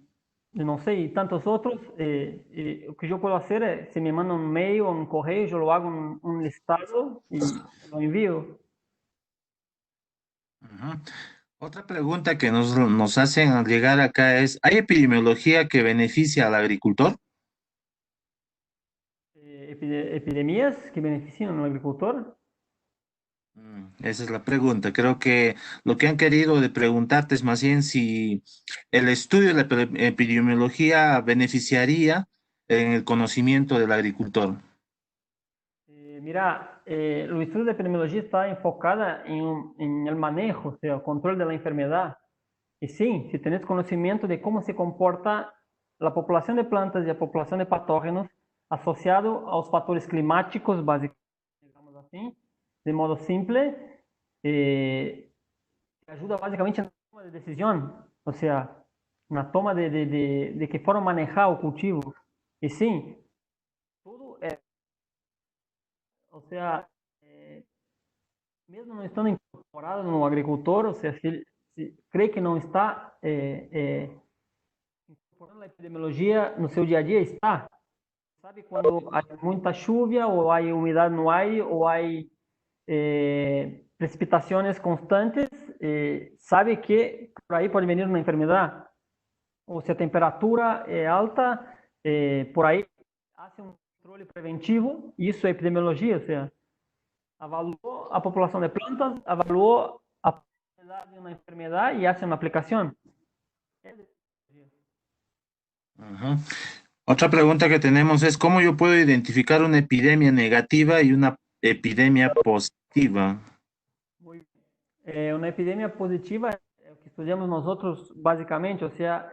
Speaker 1: no sé, y tantos otros. Lo que yo puedo hacer es, si me mandan un mail o un correo, yo lo hago un listado y lo envío.
Speaker 2: Ujú. Otra pregunta que nos hacen llegar acá es, ¿hay epidemiología que beneficia al agricultor?
Speaker 1: Epidemias que benefician al agricultor.
Speaker 2: Esa es la pregunta. Creo que lo que han querido de preguntarte es más bien si el estudio de la epidemiología beneficiaría en el conocimiento del agricultor.
Speaker 1: Mira, o estudo da epidemiologia está enfocada em el manejo, ou seja, o controle da enfermidade. E sim, se tens conhecimento de como se comporta a população de plantas e a população de patógenos associado aos fatores climáticos, basicamente, digamos assim, de modo simples, ajuda basicamente na toma de decisão, ou seja, na toma de que forma manejar o cultivo. E sim, tudo é, ou seja, mesmo não estando incorporado no agricultor, ou seja, se crê que não está incorporando a epidemiologia no seu dia a dia, está. Sabe quando há muita chuva, ou há umidade no ar, ou há precipitações constantes, sabe que por aí pode vir uma enfermidade. Ou se a temperatura é alta, por aí há um controle preventivo, isso é epidemiologia, ou seja, avaliou a população de plantas, avaliou a possibilidade de uma enfermidade e hace uma aplicação.
Speaker 2: Ujú. Otra pregunta que tenemos es, ¿cómo yo puedo identificar una epidemia negativa y una epidemia positiva?
Speaker 1: Uma epidemia positiva é o que estudamos nós outros, basicamente, ou seja,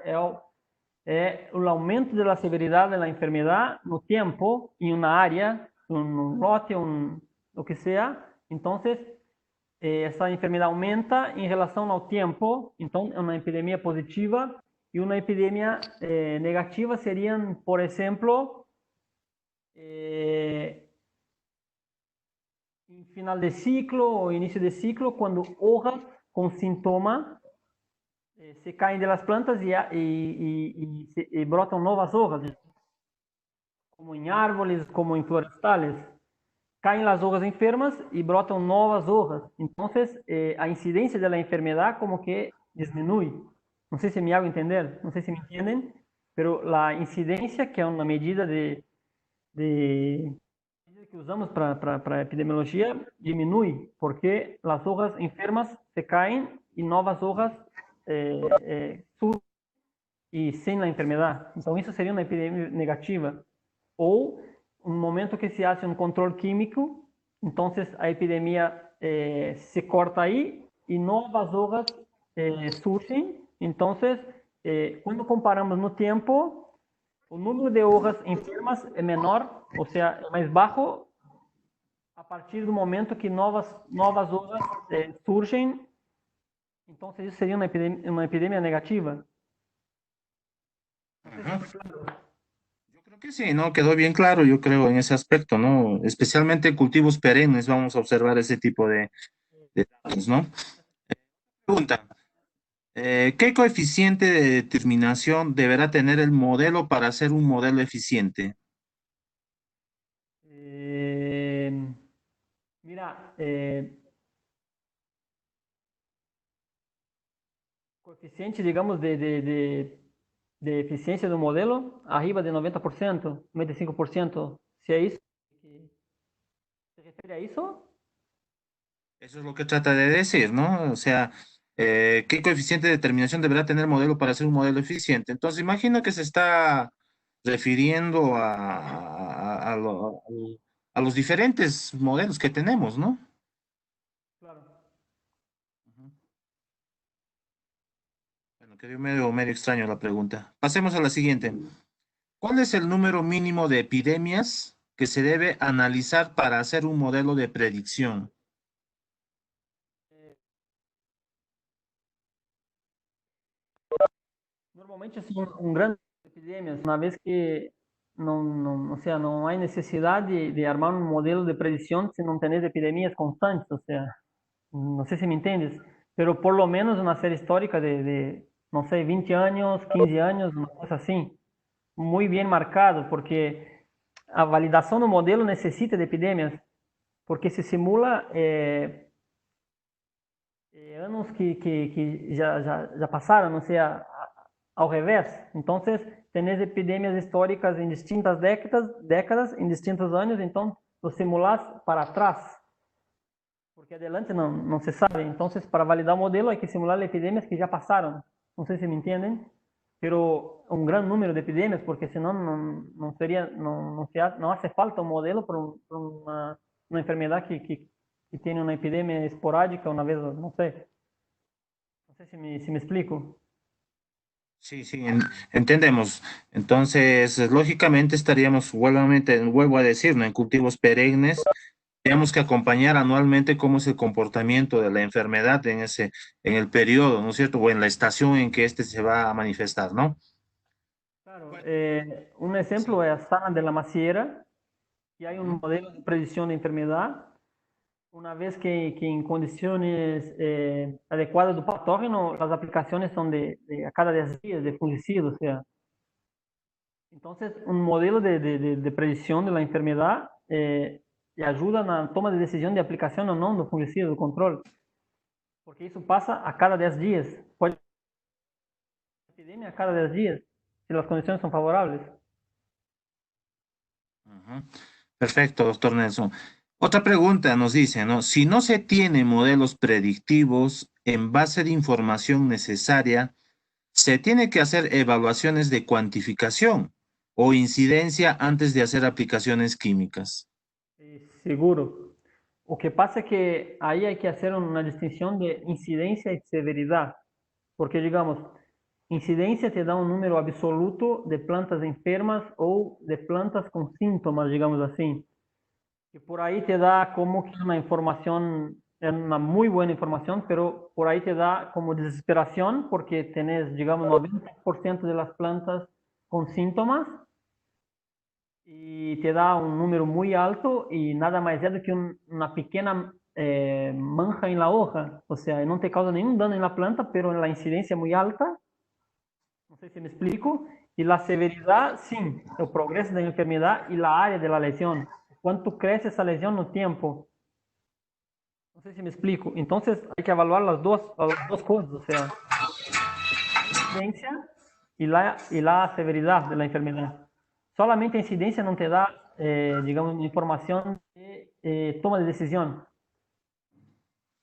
Speaker 1: o aumento da severidade da enfermidade no tempo, em uma área, um lote, o que seja. Então, essa enfermidade aumenta em relação ao tempo, então é uma epidemia positiva. E uma epidemia negativa seriam, por exemplo, em final de ciclo ou início de ciclo, quando hojas com sintoma se caem das plantas e brotam novas hojas, como em árvores, como em florestales. Caem as hojas enfermas e brotam novas hojas. Então, a incidência da enfermidade como que diminui. Não sei se me hago entender, não sei se me entendem, pero a incidência, que é uma medida que usamos para epidemiologia, diminui, porque as hojas enfermas se caem e novas hojas surgem e sem a enfermidade. Então, isso seria uma epidemia negativa. Ou um momento que se hace um controle químico, então a epidemia se corta aí e novas hojas surgem. Então, quando comparamos no tempo, o número de hojas enfermas é menor, ou seja, é mais baixo a partir do momento que novas hojas surgem. Então, isso seria uma epidemia negativa.
Speaker 2: Yo creo que sí, ¿no? Quedó bien claro, yo creo, en ese aspecto, ¿no? Especialmente en cultivos perennes vamos a observar ese tipo de datos, ¿no? Pregunta, ¿qué coeficiente de determinación deberá tener el modelo para ser un modelo eficiente?
Speaker 1: Mira, coeficiente, digamos, de eficiência do modelo, arriba de 90%, 95%. Se é isso, se refere a isso?
Speaker 2: Eso es lo que trata de decir, ¿no? O sea, ¿qué coeficiente de determinación deberá tener el modelo para ser un modelo eficiente? Entonces, imagino que se está refiriendo a los diferentes modelos que tenemos, ¿no?
Speaker 1: Claro.
Speaker 2: Ujú. Bueno, quedó medio extraño la pregunta. Pasemos a la siguiente. ¿Cuál es el número mínimo de epidemias que se debe analizar para hacer un modelo de predicción?
Speaker 1: Normalmente são grandes epidemias, uma vez que não, ou seja, não há necessidade de armar um modelo de predição se não tens epidemias constantes, ou seja, não sei se me entendes, pero por lo menos uma série histórica não sei, 20 anos, 15 anos, uma coisa assim, muito bem marcado, porque a validação do modelo necessita de epidemias, porque se simula anos que já passaram, não sei, ao revés. Então, tem epidemias históricas em distintas décadas, em distintos anos, então, lo simulas para trás. porque adelante no se sabe. Entonces, para validar el modelo hay que simular epidemias que ya pasaron. No sé si me entienden, pero un gran número de epidemias, porque si no, no hace falta un modelo para una enfermedad que tiene una epidemia esporádica una vez, no sé. No sé si me explico.
Speaker 2: Sí, sí, entendemos. Entonces, lógicamente estaríamos, vuelvo a decir, ¿no? En cultivos perennes, tenemos que acompañar anualmente cómo es el comportamiento de la enfermedad en el periodo, ¿no es cierto? O en la estación en que este se va a manifestar, ¿no?
Speaker 1: Claro, un ejemplo es la sana de la macieira, que hay un
Speaker 2: Ujú.
Speaker 1: modelo de predicción de enfermedad. Una vez que en condiciones adecuadas do patógeno, las aplicaciones son de a cada 10 días de fungicida, o sea, entonces un modelo de predicción de la enfermedad le ayuda en la toma de decisión de aplicación o no do fungicida, do control, porque eso pasa a cada 10 días. Puede haber epidemia a cada 10 días, si las condiciones son favorables.
Speaker 2: Ujú. Perfecto, doctor Nelson. Otra pregunta nos dice, ¿no? Si no se tiene modelos predictivos en base de información necesaria, se tiene que hacer evaluaciones de cuantificación o incidencia antes de hacer aplicaciones químicas.
Speaker 1: Seguro. O que pasa es que ahí hay que hacer una distinción de incidencia y severidad, porque digamos, incidencia te da un número absoluto de plantas enfermas o de plantas con síntomas, digamos así. Que por ahí te da como que una información, es una muy buena información, pero por ahí te da como desesperación porque tenés, digamos, 90% de las plantas con síntomas y te da un número muy alto y nada más es do que una pequeña mancha en la hoja. O sea, no te causa ningún daño en la planta, pero la incidencia es muy alta. No sé si me explico. Y la severidad, sí, el progreso de la enfermedad y la área de la lesión. ¿Cuánto crece esa lesión no tiempo? No sé si me explico. Entonces hay que evaluar las dos cosas, o sea, la incidencia y la severidad de la enfermedad. Solamente a incidencia no te da, digamos, información de toma de decisión.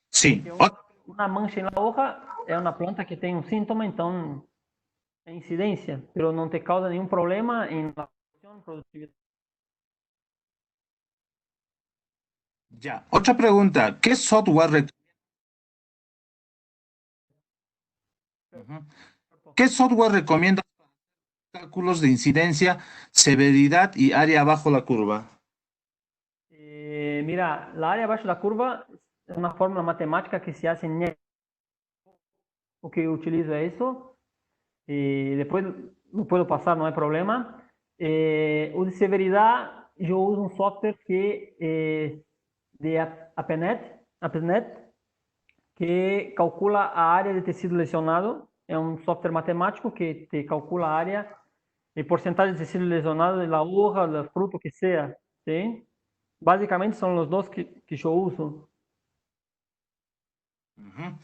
Speaker 2: Sí.
Speaker 1: Porque una mancha en la hoja es una planta que tiene un síntoma, entonces es incidencia, pero no te causa ningún problema en la productividad.
Speaker 2: Ya. Otra pregunta, Ujú. ¿Qué software recomienda cálculos de incidencia, severidad y área bajo la curva?
Speaker 1: Mira, la área abajo de la curva es una fórmula matemática que se hace en NET. O que utilizo es eso. Después lo puedo pasar, no hay problema. O de severidad, yo uso un software que de AppNet, que calcula a área de tecido lesionado. É um software matemático que te calcula a área e porcentagem de tecido lesionado de la hoja, del fruto que sea. ¿Sí? Básicamente son los dos que yo uso.
Speaker 2: Ujú.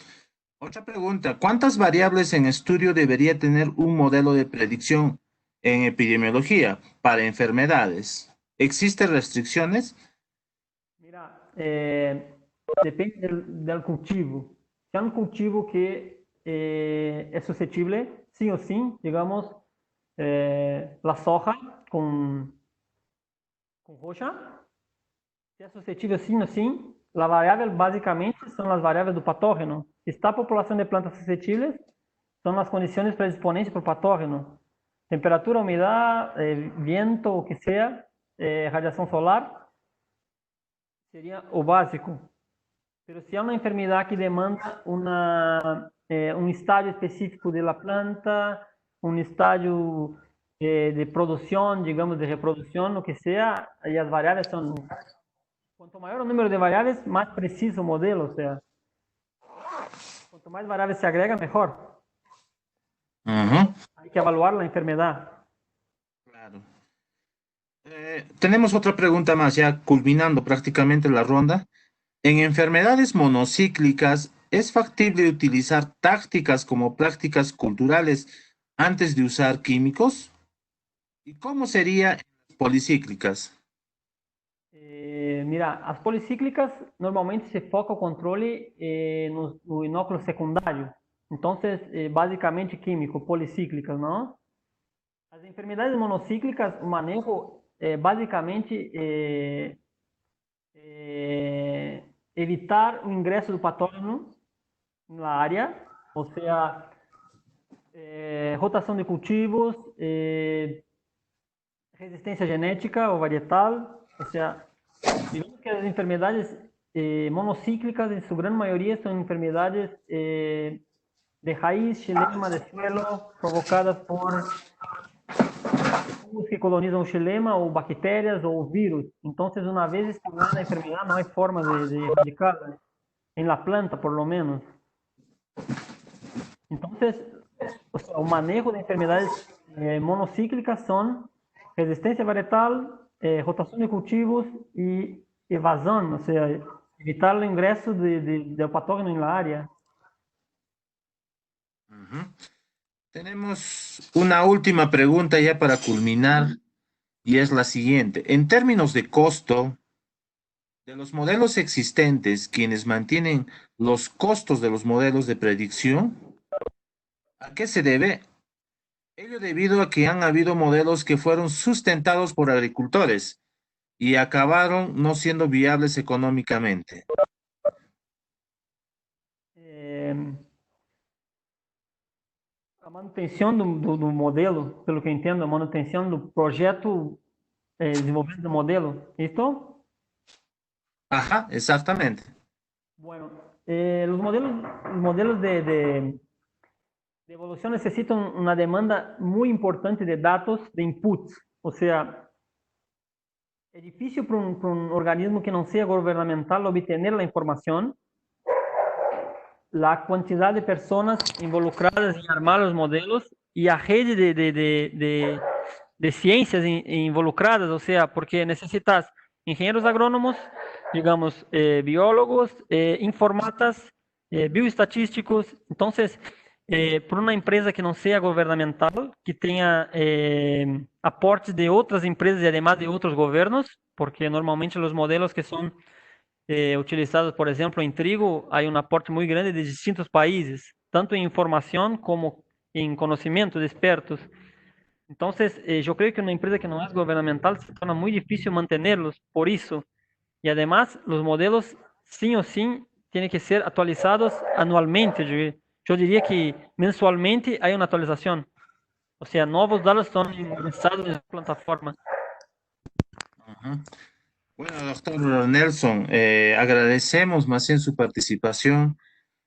Speaker 2: Otra pregunta, ¿cuántas variables en estudio debería tener un modelo de predicción en epidemiología para enfermedades? ¿Existen restricciones?
Speaker 1: Mira, depende del cultivo. Si é um cultivo que é suscetível, sim ou sim, digamos, la soja com roxa, se é suscetível sim ou sim, a variável basicamente são as variáveis do patógeno. Se está a população de plantas suscetíveis, são as condições predisponentes para o patógeno. Temperatura, umidade, viento, o que seja, radiação solar, seria o básico. Pero si hay una enfermedad que demanda un estadio específico de la planta, un estadio de producción, digamos, de reproducción, lo que sea, y las variables son, cuanto mayor el número de variables, más preciso el modelo, o sea, cuanto más variables se agrega, mejor.
Speaker 2: Ujú.
Speaker 1: Hay que evaluar la enfermedad.
Speaker 2: Claro. Tenemos otra pregunta más, ya culminando prácticamente la ronda. En enfermedades monocíclicas, ¿es factible utilizar tácticas como prácticas culturales antes de usar ¿Y cómo sería en las policíclicas?
Speaker 1: Mira, Mira, as policíclicas normalmente se foca o controle no inóculo secundário. Então, basicamente químico, policíclicas, não? As enfermidades monocíclicas, o manejo basicamente evitar o ingresso do patógeno na área, ou seja, rotação de cultivos, resistência genética ou varietal, ou seja, digamos que as enfermedades monocíclicas, em sua grande maioria, são enfermedades de raiz, xilema, de suelo, provocadas por fungos que colonizam o xilema, ou bactérias, ou vírus. Então, uma vez instalada a enfermedade, não há forma de erradicarla, em la planta, por lo menos. Então, o sea, o manejo de enfermedades monocíclicas são resistência varietal, rotação de cultivos e evasão, ou seja, evitar o ingresso de patógeno na área.
Speaker 2: Tenemos una última pregunta ya para culminar y es la siguiente. En términos de costo, de los modelos existentes, quienes mantienen los costos de los modelos de predicción, ¿a qué se debe? Ello debido a que han habido modelos que fueron sustentados por agricultores y acabaron no siendo viables económicamente.
Speaker 1: A manutenção do modelo, pelo que eu entendo, a manutenção do projeto, desenvolvimento do modelo, ¿esto?
Speaker 2: Ajá, exactamente.
Speaker 1: Bueno, los modelos de evolución necesitan una demanda muy importante de datos, de inputs. O sea, es difícil para un organismo que no sea gubernamental obtener la información. La cantidad de personas involucradas en armar los modelos y a rede de ciencias involucradas, o sea, porque necesitas ingenieros agrónomos, digamos, biólogos, informatas, bioestatísticos. Entonces, por uma empresa que não seja governamental, que tenha aportes de outras empresas e además de outros governos, porque normalmente os modelos que são utilizados, por exemplo, em trigo, há um aporte muito grande de distintos países, tanto em informação como em conhecimento de expertos. Então, eu creio que uma empresa que não é governamental se torna muito difícil mantê-los por isso. E, además, os modelos, sim ou sim, têm que ser atualizados anualmente. Eu diria que mensualmente há uma atualização. Ou seja, novos dados são ingresados na plataforma.
Speaker 2: Bueno, doctor Nelson, agradecemos más bien su participación.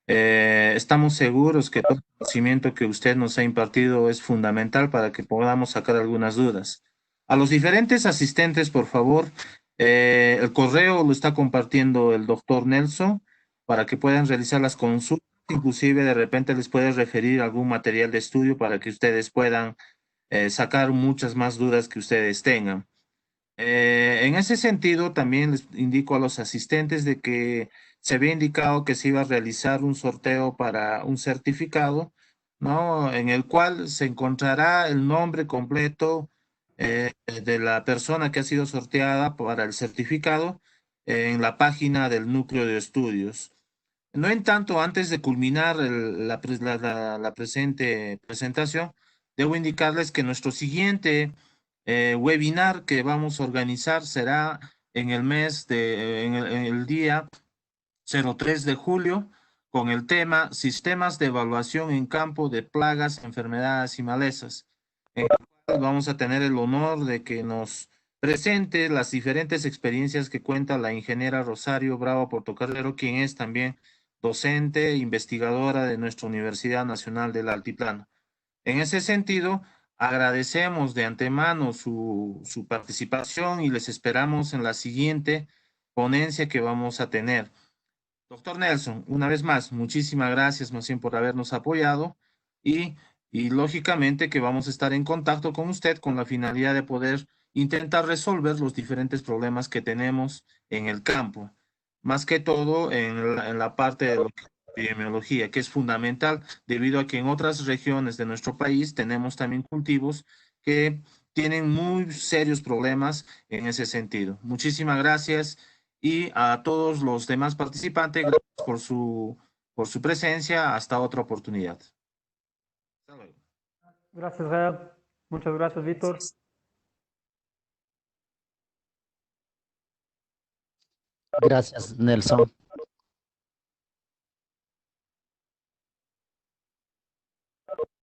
Speaker 2: Estamos seguros que todo el conocimiento que usted nos ha impartido es fundamental para que podamos sacar algunas dudas. A los diferentes asistentes, por favor, el correo lo está compartiendo el doctor Nelson para que puedan realizar las consultas. Inclusive de repente les puede referir algún material de estudio para que ustedes puedan sacar muchas más dudas que ustedes tengan. En ese sentido, también les indico a los asistentes de que se había indicado que se iba a realizar un sorteo para un certificado, ¿no? En el cual se encontrará el nombre completo de la persona que ha sido sorteada para el certificado en la página del núcleo de estudios. No en tanto, antes de culminar la presente presentación, debo indicarles que nuestro siguiente webinar que vamos a organizar será en el en el día 03 de julio con el tema Sistemas de Evaluación en Campo de Plagas, Enfermedades y Malezas. En el cual vamos a tener el honor de que nos presente las diferentes experiencias que cuenta la ingeniera Rosario Bravo Portocarrero, quien es también docente e investigadora de nuestra Universidad Nacional del Altiplano. En ese sentido, agradecemos de antemano su participación y les esperamos en la siguiente ponencia que vamos a tener. Doctor Nelson, una vez más, muchísimas gracias más bien por habernos apoyado y lógicamente que vamos a estar en contacto con usted con la finalidad de poder intentar resolver los diferentes problemas que tenemos en el campo, más que todo en la parte de lo que epidemiología, que es fundamental debido a que en otras regiones de nuestro país tenemos también cultivos que tienen muy serios problemas en ese sentido. Muchísimas gracias y a todos los demás participantes, gracias por su presencia. Hasta otra oportunidad. Hasta luego.
Speaker 1: Gracias, Gael. Muchas gracias, Víctor.
Speaker 3: Gracias, Nelson.